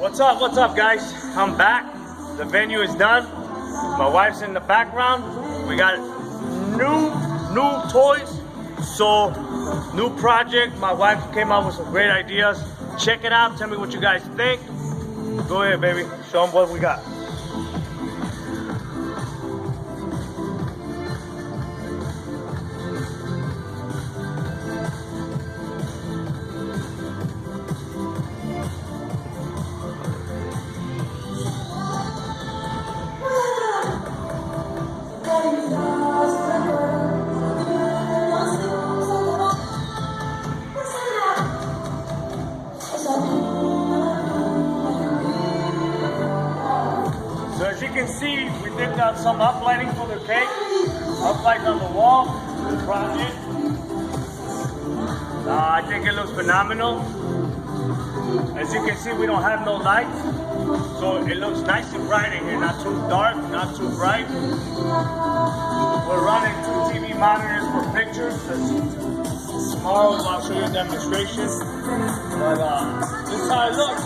What's up, guys? I'm back. The venue is done. My wife's in the background. We got new toys. So, new project. My wife came up with some great ideas. Check it out. Tell me what you guys think. Go ahead, baby. Show them what we got. So as you can see, we did some uplighting for the cake. Uplight on the wall, the project. I think it looks phenomenal. As you can see, we don't have no lights. So it looks nice and bright in here, not too dark, not too bright. We're running 2 TV monitors for pictures. Tomorrow I'll show you a demonstration. But this is how it looks.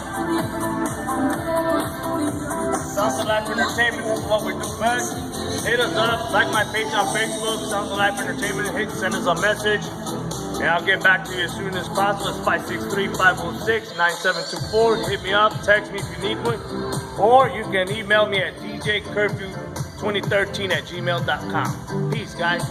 Sounds of Life Entertainment, this is what we do best. Hit us up, like my page on Facebook, Sounds of Life Entertainment, send us a message, and I'll get back to you as soon as possible. It's 563-506-9724. Hit me up, text me if you need one, or you can email me at djcurfew2013@gmail.com. Peace, guys.